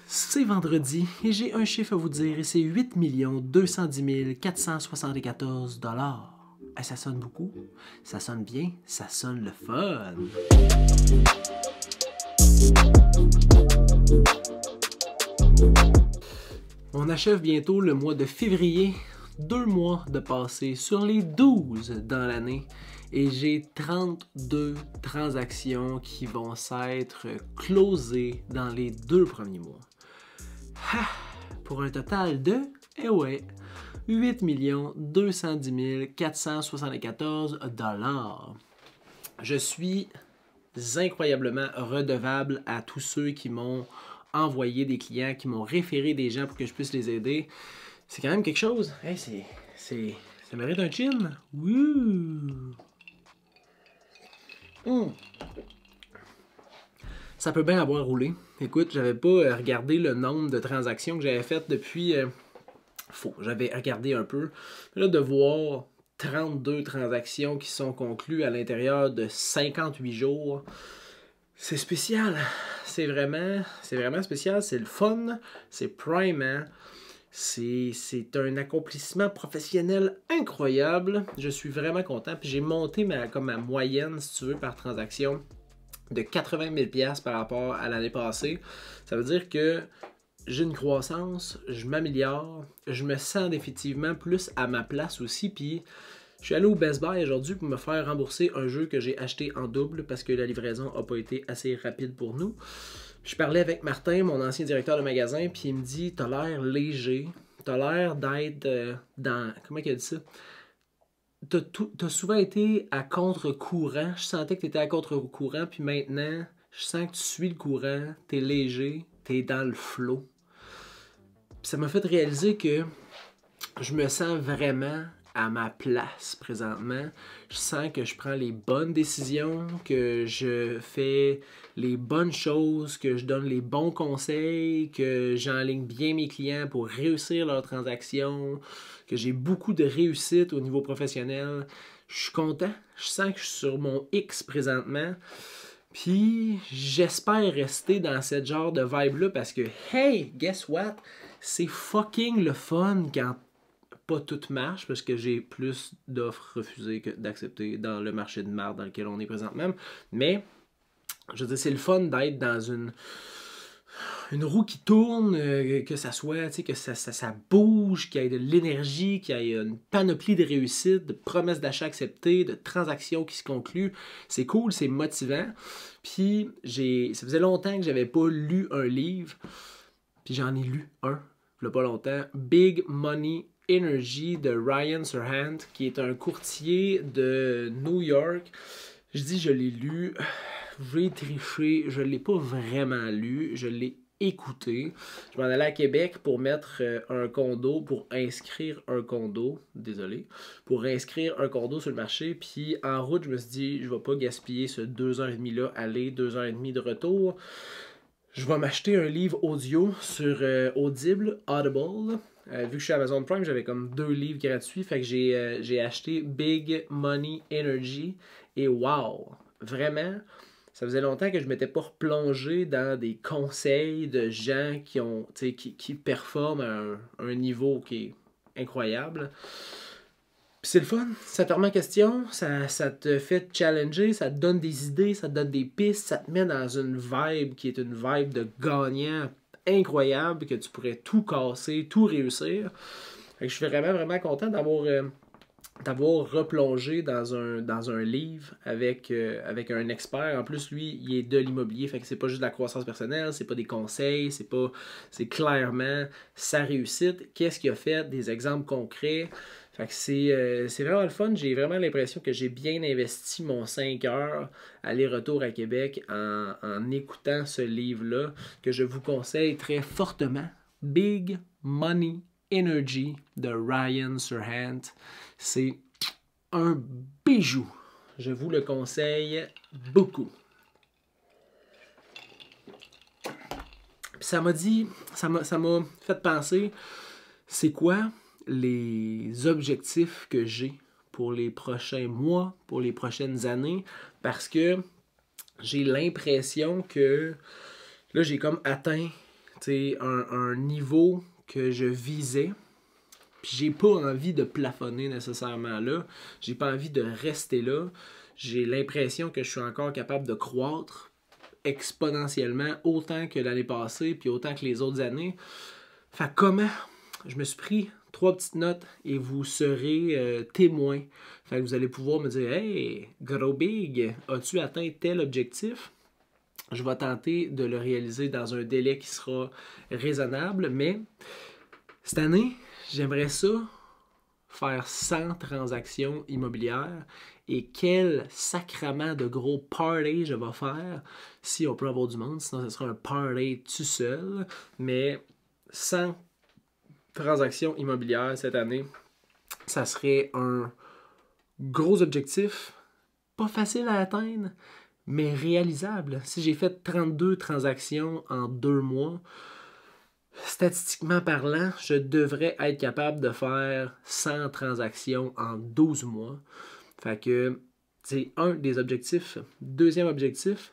C'est vendredi et j'ai un chiffre à vous dire et c'est 8 210 474 $. Et ça sonne beaucoup, ça sonne bien, ça sonne le fun. On achève bientôt le mois de février, 2 mois de passé sur les 12 dans l'année et j'ai 32 transactions qui vont s'être closées dans les 2 premiers mois. Ha! Pour un total de, 8 210 474 $. Je suis incroyablement redevable à tous ceux qui m'ont envoyé des clients, qui m'ont référé des gens pour que je puisse les aider. C'est quand même quelque chose. Hey, ça mérite un chin. Wouh! Ça peut bien avoir roulé. Écoute, j'avais pas regardé le nombre de transactions que j'avais faites depuis... J'avais regardé un peu. Là, de voir 32 transactions qui sont conclues à l'intérieur de 58 jours, c'est spécial. C'est vraiment spécial. C'est le fun. C'est primant. C'est un accomplissement professionnel incroyable. Je suis vraiment content. Puis j'ai monté ma moyenne, si tu veux, par transaction de 80 000 $ par rapport à l'année passée. Ça veut dire que j'ai une croissance, je m'améliore, je me sens définitivement plus à ma place aussi. Puis je suis allé au Best Buy aujourd'hui pour me faire rembourser un jeu que j'ai acheté en double parce que la livraison n'a pas été assez rapide pour nous. Je parlais avec Martin, mon ancien directeur de magasin, puis il me dit « T'as l'air léger, t'as l'air d'être dans... » Comment il a dit ça? T'as souvent été à contre-courant. Je sentais que t'étais à contre-courant, puis maintenant, je sens que tu suis le courant, t'es léger, t'es dans le flow. Puis ça m'a fait réaliser que je me sens vraiment à ma place présentement. Je sens que je prends les bonnes décisions, que je fais les bonnes choses, que je donne les bons conseils, que j'enligne bien mes clients pour réussir leurs transactions, que j'ai beaucoup de réussite au niveau professionnel. Je suis content. Je sens que je suis sur mon X présentement. Puis j'espère rester dans ce genre de vibe-là parce que, hey, guess what? C'est fucking le fun quand pas tout marche parce que j'ai plus d'offres refusées que d'accepter dans le marché de marde dans lequel on est présentement. Mais, je veux dire, c'est le fun d'être dans une roue qui tourne, que ça soit, tu sais, que ça bouge, qu'il y ait de l'énergie, qu'il y ait une panoplie de réussites, de promesses d'achat acceptées, de transactions qui se concluent. C'est cool, c'est motivant. Puis, ça faisait longtemps que j'avais pas lu un livre, puis j'en ai lu un, il y a pas longtemps, Big Money Energy de Ryan Serhant, qui est un courtier de New York. Je dis je l'ai lu, j'ai triché, je l'ai pas vraiment lu, je l'ai écouté. Je m'en allais à Québec pour mettre un condo, pour inscrire un condo, pour inscrire un condo sur le marché, puis en route, je me suis dit, je vais pas gaspiller ce 2h30 là, aller, 2h30 de retour. Je vais m'acheter un livre audio sur Audible. Vu que je suis Amazon Prime, j'avais comme 2 livres gratuits. Fait que j'ai acheté Big Money Energy. Et wow! Vraiment, ça faisait longtemps que je ne m'étais pas replongé dans des conseils de gens qui performent à un niveau qui est incroyable. Puis c'est le fun, ça te remet en question, ça te fait challenger, ça te donne des idées, ça te donne des pistes, ça te met dans une vibe qui est une vibe de gagnant incroyable, que tu pourrais tout casser, tout réussir. Fait que je suis vraiment content d'avoir replongé dans un livre avec un expert. En plus, lui, il est de l'immobilier, fait que c'est pas juste de la croissance personnelle, c'est pas des conseils, c'est clairement sa réussite. Qu'est-ce qu'il a fait, des exemples concrets. Fait que c'est vraiment le fun. J'ai vraiment l'impression que j'ai bien investi mon 5 heures aller-retour à Québec en écoutant ce livre-là, que je vous conseille très fortement. Big Money Energy de Ryan Serhant. C'est un bijou. Je vous le conseille beaucoup. Ça m'a fait penser, c'est quoi les objectifs que j'ai pour les prochains mois, pour les prochaines années, parce que j'ai l'impression que là, j'ai comme atteint un niveau que je visais. Puis j'ai pas envie de plafonner nécessairement là. J'ai pas envie de rester là. J'ai l'impression que je suis encore capable de croître exponentiellement autant que l'année passée puis autant que les autres années. Fait comment? Je me suis pris 3 petites notes et vous serez témoin. Fait que vous allez pouvoir me dire « Hey, gros big, as-tu atteint tel objectif? » Je vais tenter de le réaliser dans un délai qui sera raisonnable, mais cette année, j'aimerais ça faire 100 transactions immobilières et quel sacrement de gros party je vais faire si on peut avoir du monde, sinon ce sera un party tout seul, mais 100 transactions immobilières cette année, ça serait un gros objectif, pas facile à atteindre, mais réalisable. Si j'ai fait 32 transactions en 2 mois, statistiquement parlant, je devrais être capable de faire 100 transactions en 12 mois. Fait que c'est un des objectifs. Deuxième objectif,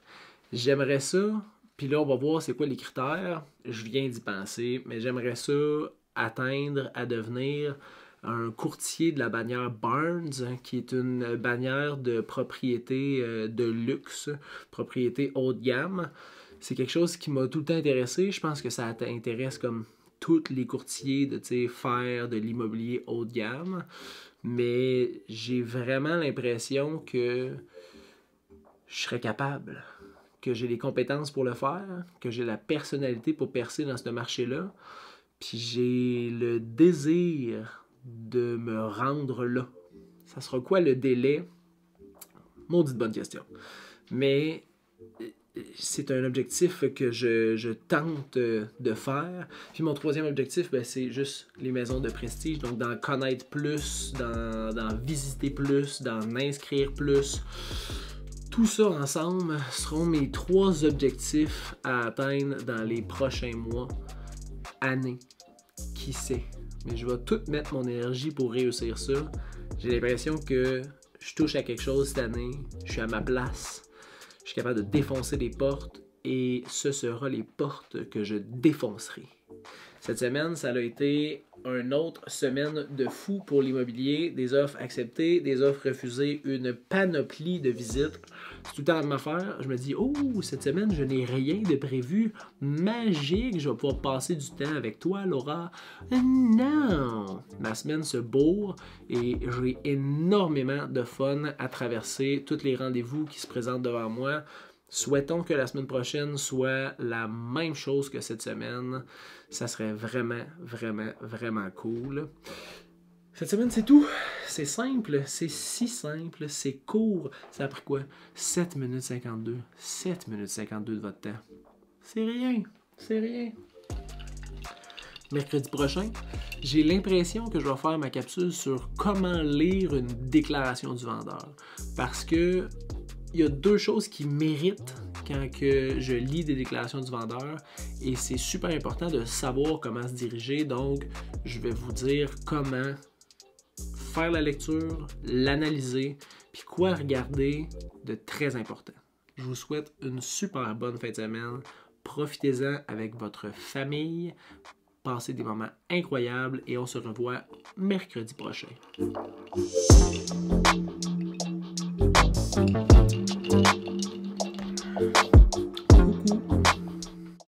j'aimerais ça, puis là on va voir c'est quoi les critères. Je viens d'y penser, mais j'aimerais ça atteindre à devenir un courtier de la bannière Barnes, qui est une bannière de propriété de luxe, propriété haut de gamme. C'est quelque chose qui m'a tout le temps intéressé. Je pense que ça t'intéresse comme tous les courtiers de faire de l'immobilier haut de gamme. Mais j'ai vraiment l'impression que je serais capable, que j'ai les compétences pour le faire, que j'ai la personnalité pour percer dans ce marché-là. Puis j'ai le désir de me rendre là. Ça sera quoi le délai? Maudite bonne question. Mais c'est un objectif que je tente de faire. Puis mon troisième objectif, c'est juste les maisons de prestige. Donc d'en connaître plus, d'en visiter plus, d'en inscrire plus. Tout ça ensemble seront mes 3 objectifs à atteindre dans les prochains mois, années. Qui sait? Mais je vais tout mettre mon énergie pour réussir ça. J'ai l'impression que je touche à quelque chose cette année. Je suis à ma place. Je suis capable de défoncer des portes et ce sera les portes que je défoncerai. Cette semaine, ça a été une autre semaine de fou pour l'immobilier. Des offres acceptées, des offres refusées, une panoplie de visites. C'est tout le temps la même affaire. Je me dis, oh, cette semaine, je n'ai rien de prévu. Magique, je vais pouvoir passer du temps avec toi, Laura. Non! Ma semaine se bourre et j'ai énormément de fun à traverser tous les rendez-vous qui se présentent devant moi. Souhaitons que la semaine prochaine soit la même chose que cette semaine. Ça serait vraiment, vraiment, vraiment cool. Cette semaine, c'est tout. C'est simple. C'est si simple. C'est court. Ça a pris quoi? 7 minutes 52. 7 minutes 52 de votre temps. C'est rien. C'est rien. Mercredi prochain, j'ai l'impression que je vais faire ma capsule sur comment lire une déclaration du vendeur. Parce que il y a 2 choses qui méritent quand que je lis des déclarations du vendeur et c'est super important de savoir comment se diriger. Donc, je vais vous dire comment faire la lecture, l'analyser, puis quoi regarder de très important. Je vous souhaite une super bonne fin de semaine. Profitez-en avec votre famille. Passez des moments incroyables et on se revoit mercredi prochain. Thank you.